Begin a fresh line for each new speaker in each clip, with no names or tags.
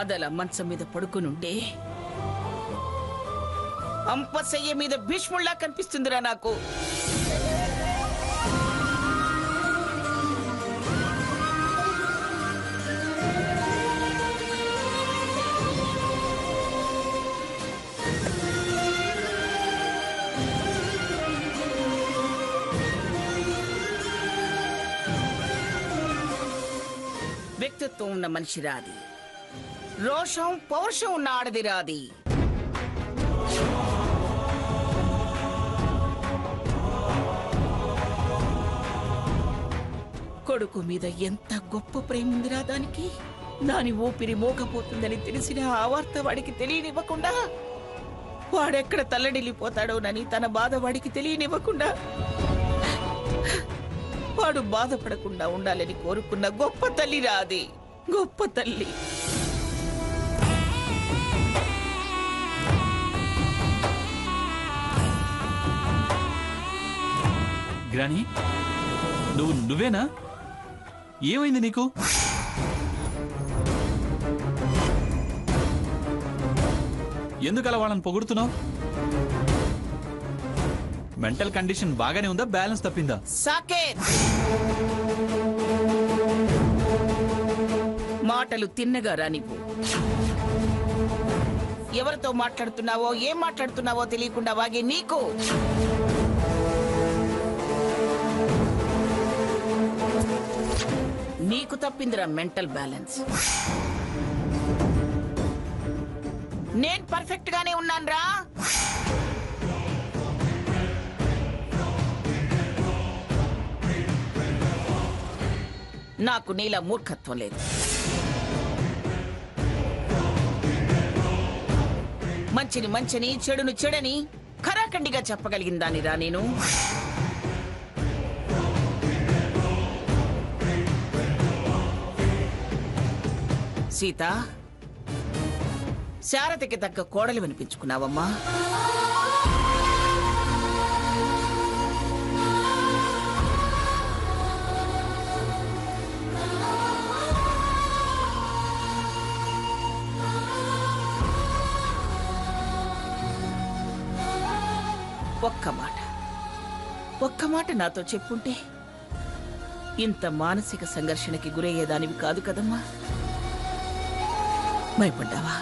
అదల మంచం మీద పడుకునుంటే అంపశయ్య మీద భీష్ముళ్లా కనిపిస్తుందిరా నాకు. వ్యక్తిత్వం ఉన్న మనిషి రాది, రోషం పౌరుషం ఉన్న ఆడది రాది. కొడుకు మీద ఎంత గొప్ప ప్రేమ ఉందిరా దానికి. దాని ఊపిరి మోకపోతుందని తెలిసిన ఆ వార్త వాడికి తెలియనివ్వకుండా, వాడెక్కడ తల్లడిల్లిపోతాడోనని తన బాధ వాడికి తెలియనివ్వకుండా, వాడు బాధపడకుండా ఉండాలని కోరుకున్న గొప్ప తల్లి రాది, గొప్ప తల్లి.
గ్రాని, నువ్వేనా? ఏమైంది నీకు? ఎందుకలా వాళ్ళని పొగుడుతున్నావు? మెంటల్ కండిషన్ బాగానే ఉందా, బ్యాలెన్స్ తప్పిందా?
సాకేత్, మాటలు తిన్నగా రానివ్వు. ఎవరితో మాట్లాడుతున్నావో ఏం మాట్లాడుతున్నావో తెలియకుండా వాగే నీకు నీకు తప్పిందిరా మెంటల్ బ్యాలెన్స్. నేను పర్ఫెక్ట్ గానే ఉన్నానురా. నాకు నీలా మూర్ఖత్వం లేదు. మంచిని మంచిని, చెడును చెడని ఖరాఖండిగా చెప్పగలిగిందానిరా నేను. సీత, శారదకి తగ్గ కోడలు వినిపించుకున్నావమ్మా. ఒక్క మాట నాతో చెప్పుంటే ఇంత మానసిక సంఘర్షణకి గురయ్యేదానివి కాదు కదమ్మా. భయపడ్డావా?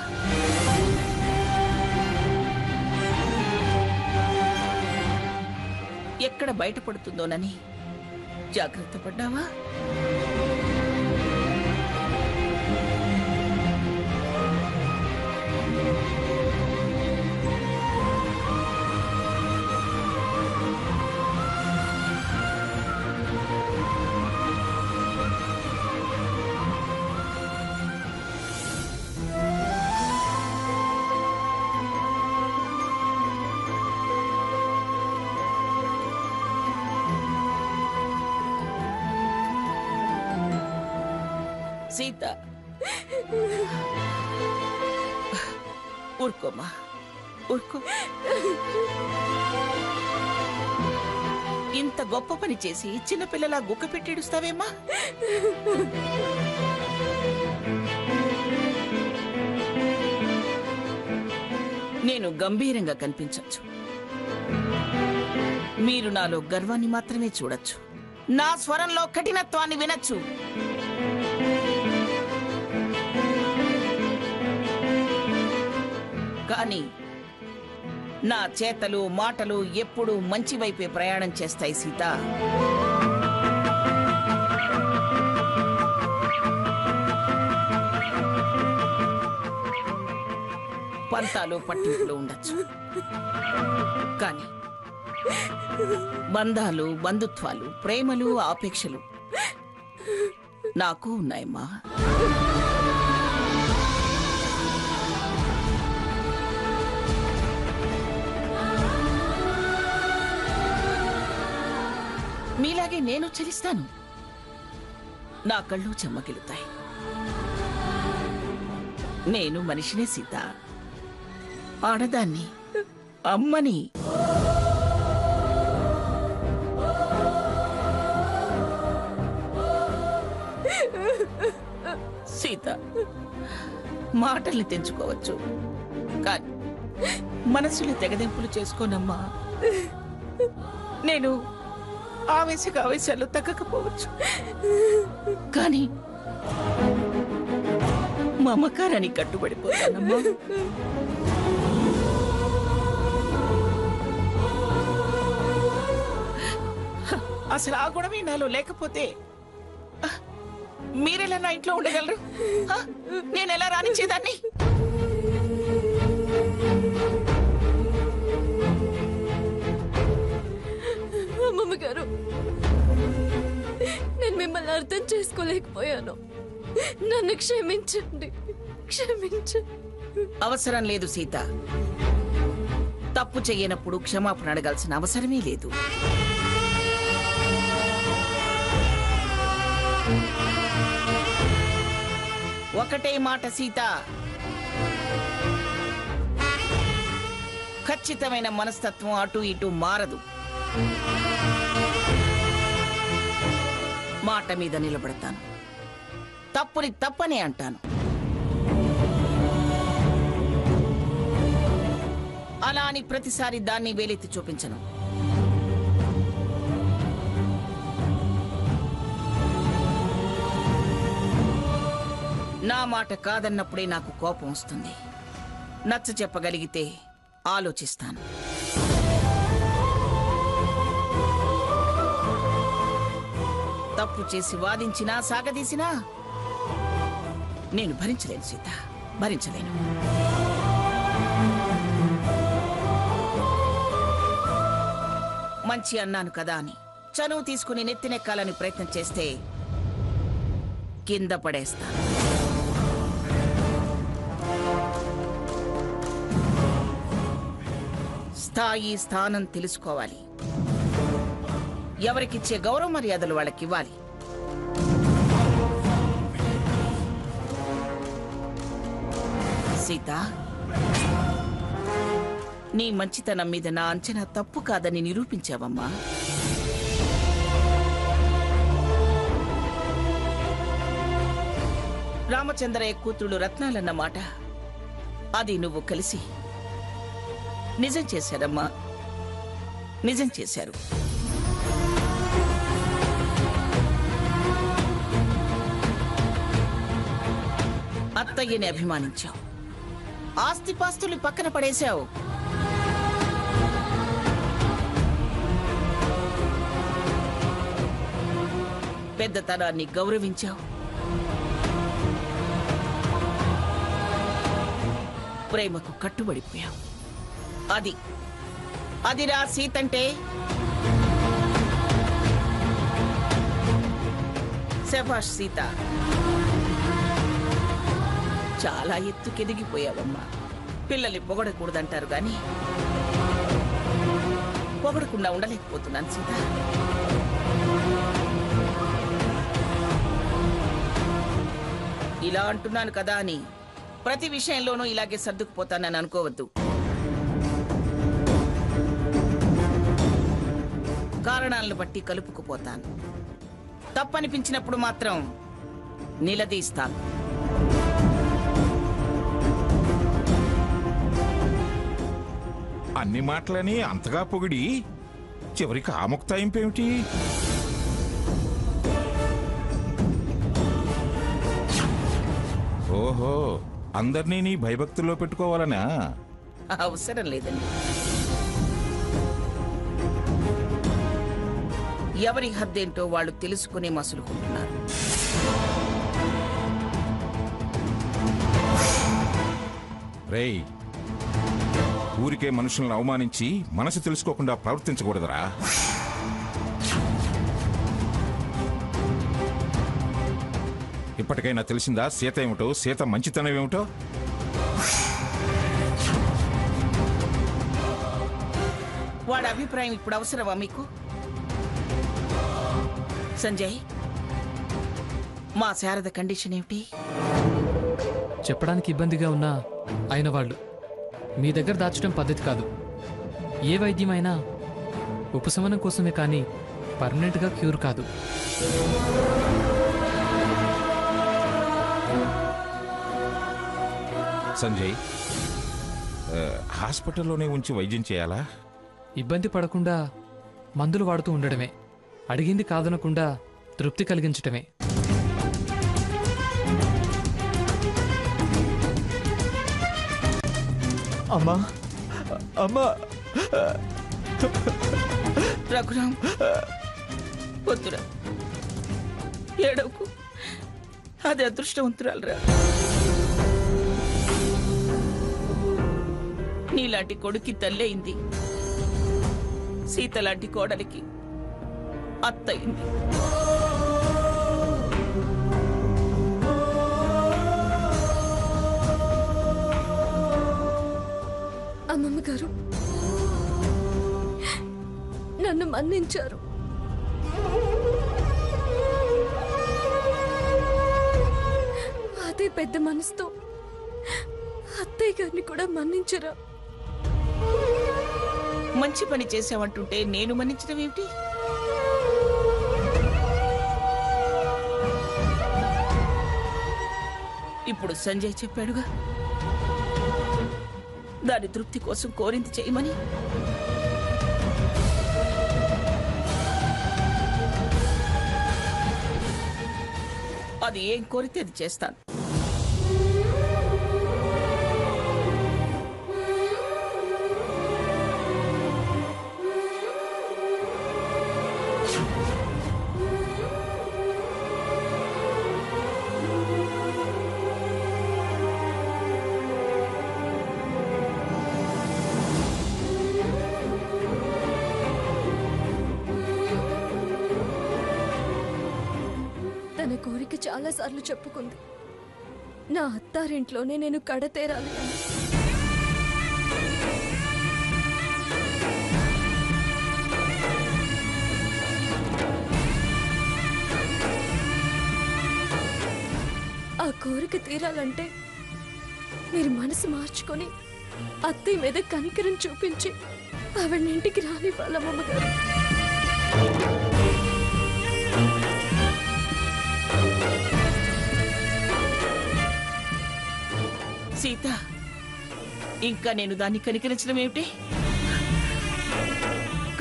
ఎక్కడ బయటపడుతుందోనని జాగ్రత్త పడ్డావా? సీత, ఊరుకోమా, ఊరుకో. ఇంత గొప్ప పని చేసి చిన్నపిల్లలా గుక్క పెట్టేడుస్తావేమ్మా? నేను గంభీరంగా కనిపించొచ్చు, మీరు నాలో గర్వాన్ని మాత్రమే చూడొచ్చు, నా స్వరంలో కఠినత్వాన్ని వినొచ్చు. కానీ నా చేతలు మాటలు ఎప్పుడూ మంచి వైపే ప్రయాణం చేస్తాయి సీత. పంతాలు పట్టింపులు ఉండొచ్చు, కానీ బంధాలు, బంధుత్వాలు, ప్రేమలు, ఆపేక్షలు నాకు ఉన్నాయమ్మా. మీలాగే నేను చలిస్తాను, నా కళ్ళు చెమ్మగిలుతాయి. నేను మనిషినే సీత, ఆడదాన్ని, అమ్మని. సీత, మాటల్ని తెంచుకోవచ్చు, కానీ మనసుని తెగదెంపులు చేసుకోనమ్మా. నేను ఆవేశాలు తగ్గకపోవచ్చు, కానీ మమకారానికి కట్టుబడిపోతానమ్మా. అసలు ఆ గొడవ నాలో లేకపోతే మీరెలా నా ఇంట్లో ఉండగలరు? నేనెలా రానిచ్చేదాన్ని?
అమ్మమ్మ గారు, నేను మిమ్మల్ని అర్థం చేసుకోలేకపోయాను. నన్ను క్షమించండి, క్షమించండి.
అవసరం లేదు సీత. తప్పు చెయ్యనప్పుడు క్షమాపణ అడగాల్సిన అవసరమే లేదు. ఒకటే మాట సీత, ఖచ్చితమైన మనస్తత్వం అటు ఇటు మారదు. మాట మీద నిలబడతాను, తప్పుని తప్పనే అంటాను. అలా అని ప్రతిసారి దాన్ని వేలెత్తి చూపించను. నా మాట కాదన్నప్పుడే నాకు కోపం వస్తుంది. నచ్చ చెప్పగలిగితే ఆలోచిస్తాను. తప్పు చేసి వాదించినా సాగదీసినా నేను భరించలేను సీత, భరించలేను. మంచి అన్నాను కదా అని చనువు తీసుకుని నెత్తినెక్కాలని ప్రయత్నం చేస్తే కింద పడేస్తాను. స్థాయి స్థానం తెలుసుకోవాలి. ఎవరికిచ్చే గౌరవ మర్యాదలు వాళ్ళకివ్వాలి. సీత, నీ మంచితనం మీద నా అంచనా తప్పు కాదని నిరూపించావమ్మా. రామచంద్రయ్య కూతుళ్ళు రత్నాలన్న మాట అది నువ్వు కలిసి నిజం చేశారమ్మా, నిజం చేశారు. అత్తయ్యని అభిమానించావు, ఆస్తిపాస్తుల్ని పక్కన పడేశావు. పెద్దతనాన్ని గౌరవించావు. ప్రేమకు కట్టుబడిపోయావు. అది రా సీతంటే. శభాష్ సీత, చాలా ఎత్తుకెదిగిపోయావమ్మా. పిల్లల్ని పొగడకూడదంటారు గాని పొగడకుండా ఉండలేకపోతున్నాను సీత. ఇలా అంటున్నాను కదా అని ప్రతి విషయంలోనూ ఇలాగే సర్దుకుపోతానని అనుకోవద్దు. కారణాలను బట్టి కలుపుకుపోతాను. తప్పనిపించినప్పుడు మాత్రం నిలదీస్తాను.
అన్ని మాటలని అంతగా పొగిడి చివరికి ఆముక్తాయింపేమిటి? ఓహో, అందర్నీ నీ భయభక్తుల్లో పెట్టుకోవాలనా?
అవసరం లేదండి. ఎవరి హద్దేంటో వాళ్ళు తెలుసుకునే మసులుకుంటున్నారు.
రేయ్, ఊరికే మనుషులను అవమానించి మనసు తెలుసుకోకుండా ప్రవర్తించకూడదురా. ఇప్పటికైనా తెలిసిందా సీత ఏమిటో, సీత మంచితనం ఏమిటో?
వాడి అభిప్రాయం ఇప్పుడు అవసరమా మీకు? సంజయ్, మా శారద కండిషన్ ఏమిటి?
చెప్పడానికి ఇబ్బందిగా ఉన్నా అయిన వాళ్ళు మీ దగ్గర దాచడం పద్ధతి కాదు. ఏ వైద్యమైనా ఉపశమనం కోసమే కానీ పర్మనెంట్గా క్యూర్ కాదు.
సంజయ్, హాస్పిటల్లోనే ఉంచి వైద్యం చేయాలా?
ఇబ్బంది పడకుండా మందులు వాడుతూ ఉండడమే, అడిగింది కాదనకుండా తృప్తి కలిగించటమే.
అమ్మా అమ్మా
రఘురామ్, వద్దురా, ఏడవకు. అది అదృష్టవంతురాలురా. నీలాంటి కొడుక్కి తల్లయింది, సీత లాంటి కోడలికి అత్తయింది.
అమ్మమ్మ గారు నన్ను మన్నించారు. అదే పెద్ద మనసుతో అత్తయ్య గారిని కూడా మన్నించరా?
మంచి పని చేశావంటుంటే నేను మన్నించడం ఏమిటి? ఇప్పుడు సంజయ్ చెప్పాడుగా, దాని తృప్తి కోసం కోరింది చేయమని. అది ఏం కోరితే అది చేస్తాను.
తన కోరిక చాలాసార్లు చెప్పుకుంది, నా అత్తారింట్లోనే నేను కడతేరాలి అని. ఆ కోరిక తీరాలంటే మీరు మనసు మార్చుకొని అత్తయ్య మీద కనికరం చూపించి ఆవిడ ఇంటికి రానివ్వాలమ్మగారు.
సీత, ఇంకా నేను దాన్ని కనికరించడం ఏమిటి?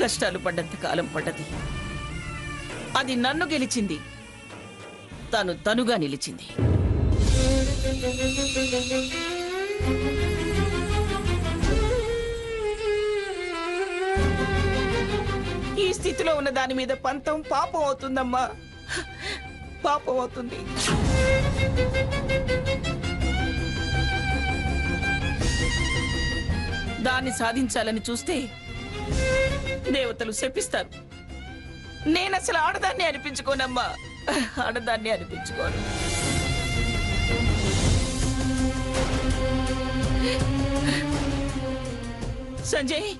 కష్టాలు పడ్డంత కాలం పడ్డది. అది నన్ను గెలిచింది, తనుగా నిలిచింది. ఈ స్థితిలో ఉన్న దాని మీద పంతం పాపం అవుతుందమ్మా, పాపం అవుతుంది. దాన్ని సాధించాలని చూస్తే దేవతలు శపిస్తారు. నేనసలు ఆడదాన్ని అనిపించుకోనమ్మా, ఆడదాన్ని అనిపించుకోను. సంజయ్,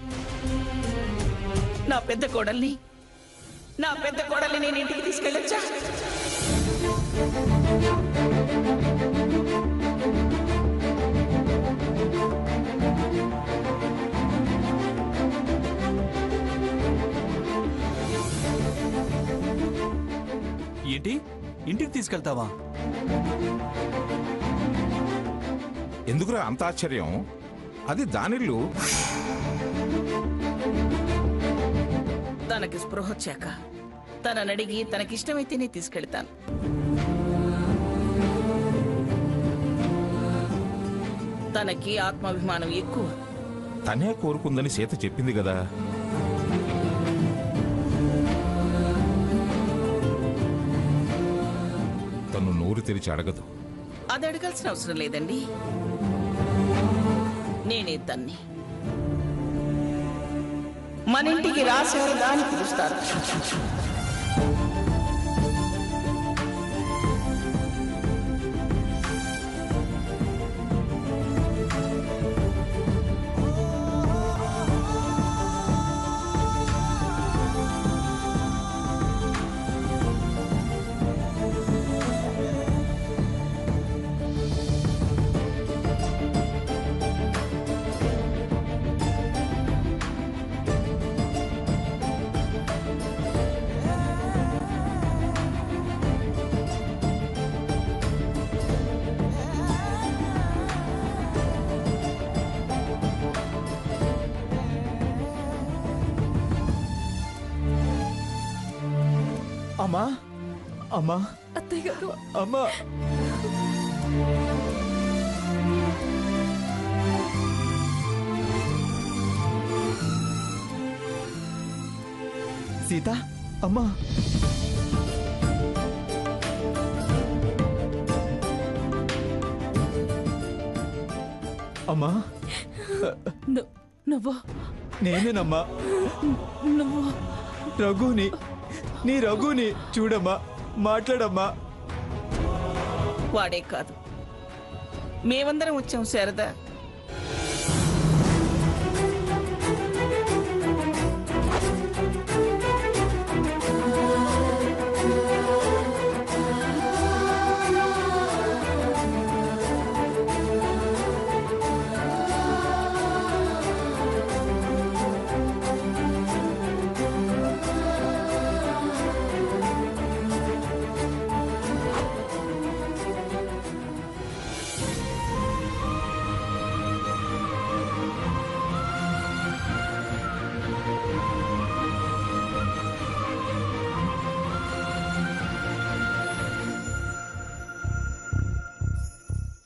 నా పెద్ద కోడల్ని నేను ఇంటికి తీసుకెళ్ళొచ్చా?
ఏంటి, ఇంటికి తీసుకెళ్తావా?
ఎందుకురా అంత ఆశ్చర్యం? అది దానిల్లు.
తనకి స్పృహ వచ్చాక తననడిగి తనకిష్టమైతేనే తీసుకెళ్తాను. తనకి ఆత్మాభిమానం ఎక్కువ.
తనే కోరుకుందని సీత చెప్పింది కదా. తను నోరు తెరిచి అడగదు.
అది అడగాల్సిన అవసరం లేదండి, నేనే తన్ని మన ఇంటికి రాశారు దాన్ని పిలుస్తారు.
అమ్మా అమ్మా
అత్తయ్య గారు
అమ్మా సీత అమ్మా అమ్మా
నువ్వు
నేనేనమ్మా
నువ్వు
రఘుని నీ రఘుని చూడమ్మా మాట్లాడమ్మా
వాడే కాదు, మేమందరం వచ్చాం శారదా.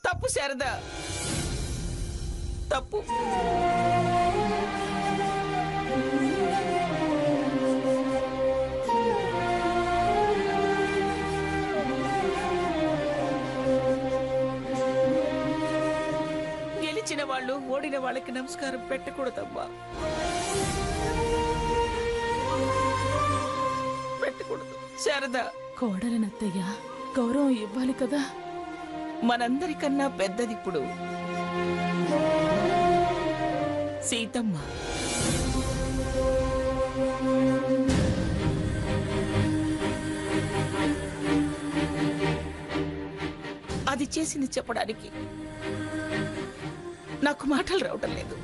తప్పు శారదా, తప్పు. గెలిచిన వాళ్ళు ఓడిన వాళ్ళకి నమస్కారం పెట్టకూడదమ్మా, పెట్టకూడదు శారదా.
కోడలనత్తయ్య గౌరవం ఇవ్వాలి కదా.
మనందరికన్నా పెద్దదిప్పుడు సీతమ్మ. అది చేసింది చెప్పడానికి నాకు మాటలు రావటం లేదు.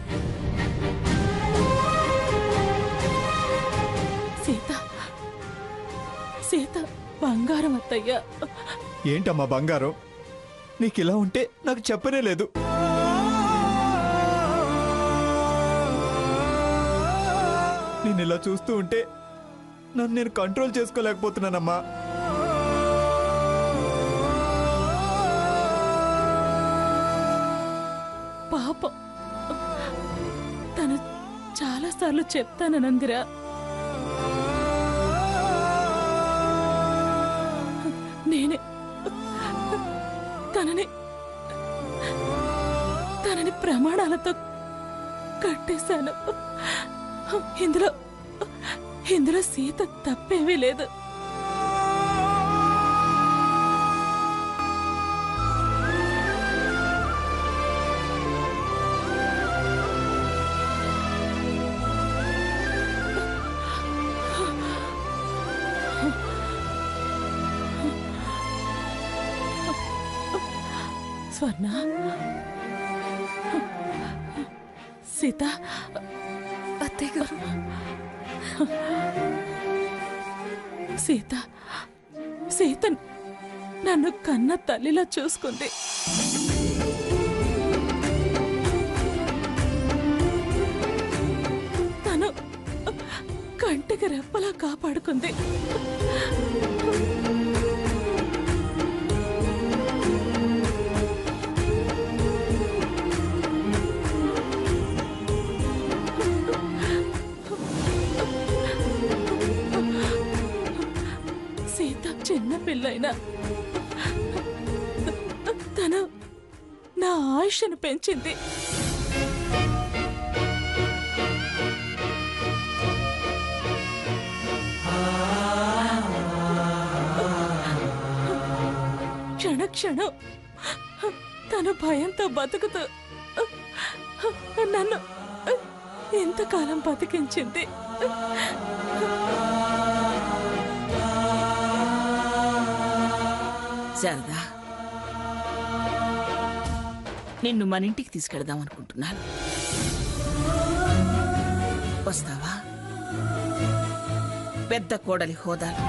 సీత సీత బంగారం అత్తయ్య.
ఏంటమ్మా బంగారం, నీకు ఇలా ఉంటే నాకు చెప్పనే లేదు. నేను ఇలా చూస్తూ ఉంటే నన్ను నేను కంట్రోల్ చేసుకోలేకపోతున్నానమ్మా.
పాపం తను చాలాసార్లు చెప్తానందిరా. నేనే తనని ప్రమాణాలతో కట్టేశాను. ఇందులో సీత తప్పేమీ లేదు. స్వర్ణ, సీత,
అత్తయ్య గారు,
సీత నన్ను కన్న తల్లిలా చూసుకుంది. తను కంటికి రెప్పలా కాపాడుకుంది. చిన్న పిల్లైనా తను నా ఆయుష్ను పెంచింది. క్షణక్షణం తన భయంతో బతుకుతూ నన్ను ఎంతకాలం బతికించింది.
శారదా, నిన్ను మన ఇంటికి తీసుకెళ్దాం అనుకుంటున్నాను. వస్తావా? పెద్ద కోడలి హోదాలో